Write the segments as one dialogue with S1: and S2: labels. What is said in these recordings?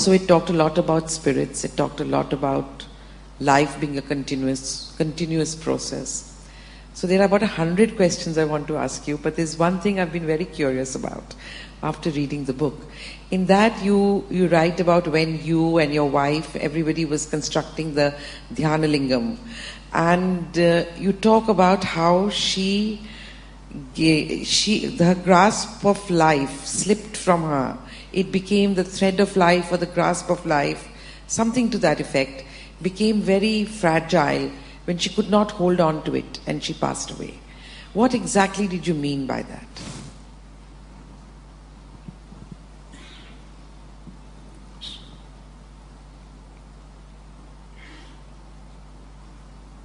S1: So it talked a lot about spirits, it talked a lot about life being a continuous process. So there are about 100 questions I want to ask you, but there's one thing I've been very curious about after reading the book. In that you write about when you and your wife, everybody was constructing the Dhyanalingam, and you talk about how her grasp of life slipped from her. It became the thread of life or the grasp of life, something to that effect, became very fragile when she could not hold on to it and she passed away. What exactly did you mean by that?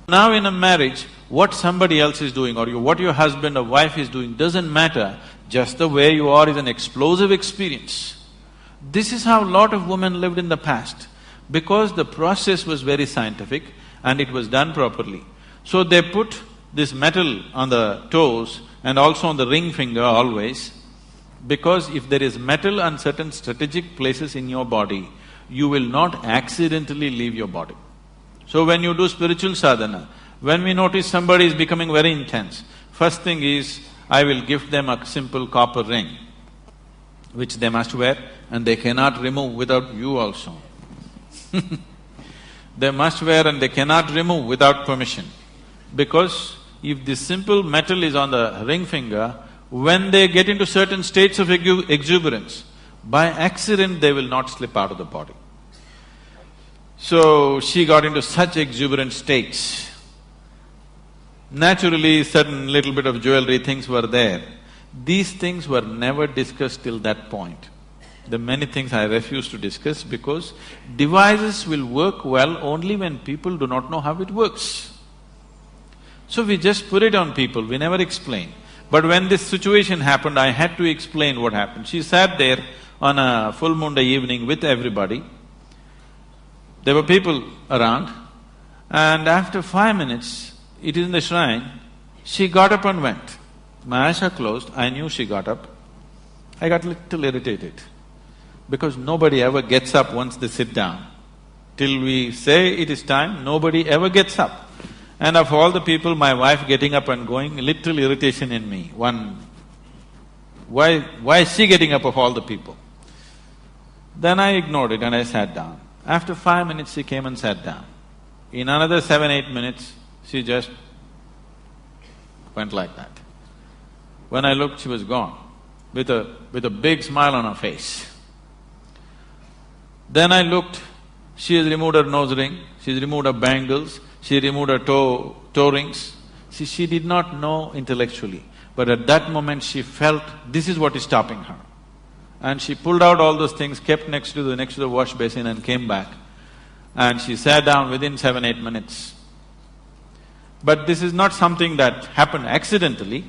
S2: Now in a marriage, what somebody else is doing or what your husband or wife is doing doesn't matter, just the way you are is an explosive experience. This is how a lot of women lived in the past, because the process was very scientific and it was done properly. So they put this metal on the toes and also on the ring finger always, because if there is metal on certain strategic places in your body, you will not accidentally leave your body. So when you do spiritual sadhana, when we notice somebody is becoming very intense, first thing is, I will gift them a simple copper ring, which they must wear and they cannot remove without you also. They must wear and they cannot remove without permission. Because if this simple metal is on the ring finger, when they get into certain states of exuberance, by accident they will not slip out of the body. So she got into such exuberant states. Naturally, certain little bit of jewelry things were there. These things were never discussed till that point. The many things I refuse to discuss because devices will work well only when people do not know how it works. So we just put it on people, we never explain. But when this situation happened, I had to explain what happened. She sat there on a full moon day evening with everybody. There were people around, and after 5 minutes, it is in the shrine, she got up and went. My eyes are closed, I knew she got up. I got little irritated, because nobody ever gets up once they sit down. Till we say it is time, nobody ever gets up. And of all the people, my wife getting up and going, little irritation in me. Why is she getting up of all the people? Then I ignored it and I sat down. After 5 minutes, she came and sat down. In another 7-8 minutes, she just went like that. When I looked, she was gone, with a big smile on her face. Then I looked, she has removed her nose ring, she's removed her bangles, she removed her toe rings. See, she did not know intellectually, but at that moment she felt this is what is stopping her. And she pulled out all those things, kept next to the wash basin and came back. And she sat down within 7-8 minutes. But this is not something that happened accidentally.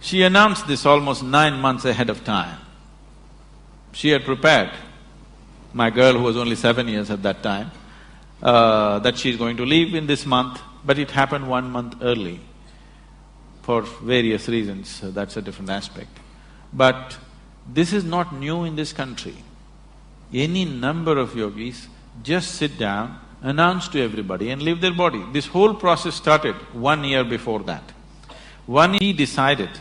S2: She announced this almost 9 months ahead of time. She had prepared, my girl who was only 7 years at that time, that she's going to leave in this month, but it happened 1 month early for various reasons, so that's a different aspect. But this is not new in this country. Any number of yogis just sit down, announce to everybody and leave their body. This whole process started 1 year before that. He decided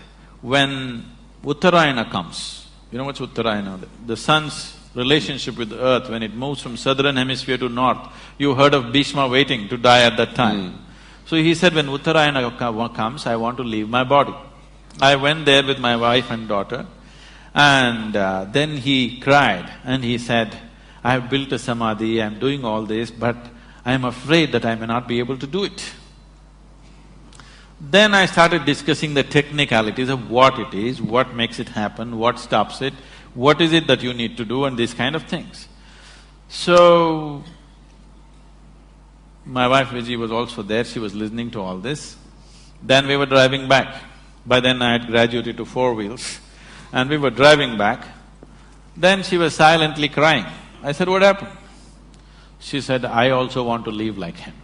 S2: when Uttarayana comes, you know what's Uttarayana? The sun's relationship with the earth, when it moves from southern hemisphere to north, you heard of Bhishma waiting to die at that time. So he said, when Uttarayana comes, I want to leave my body. I went there with my wife and daughter, and then he cried and he said, I have built a samadhi, I am doing all this, but I am afraid that I may not be able to do it. Then I started discussing the technicalities of what it is, what makes it happen, what stops it, what is it that you need to do and these kind of things. So, my wife Viji was also there, she was listening to all this. Then we were driving back. By then I had graduated to 4 wheels. And we were driving back, then she was silently crying. I said, what happened? She said, I also want to live like him.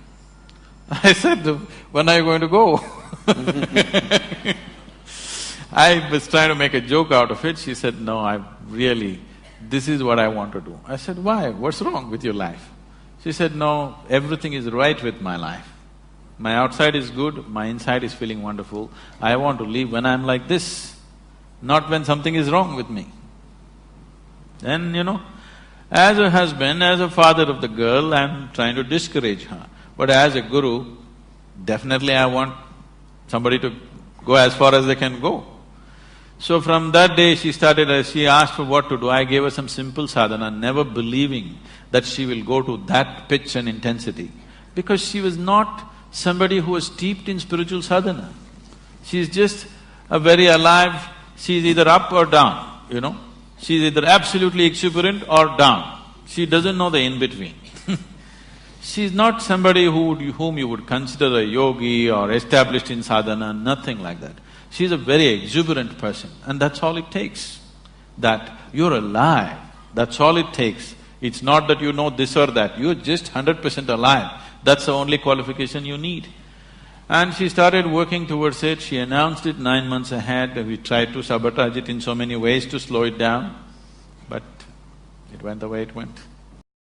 S2: I said, when are you going to go? I was trying to make a joke out of it. She said, no, I really this is what I want to do. I said, why? What's wrong with your life? She said, no, everything is right with my life. My outside is good, my inside is feeling wonderful. I want to live when I'm like this, not when something is wrong with me. Then, as a husband, as a father of the girl, I'm trying to discourage her. But as a guru, definitely I want somebody to go as far as they can go. So from that day she asked for what to do. I gave her some simple sadhana, never believing that she will go to that pitch and intensity. Because she was not somebody who was steeped in spiritual sadhana. She's just a very alive, she's either up or down, She's either absolutely exuberant or down. She doesn't know the in-between. She's not somebody whom you would consider a yogi or established in sadhana, nothing like that. She's a very exuberant person, and that's all it takes. That you're alive, that's all it takes. It's not that you know this or that, you're just 100% alive. That's the only qualification you need. And she started working towards it, she announced it 9 months ahead, we tried to sabotage it in so many ways to slow it down, but it went the way it went.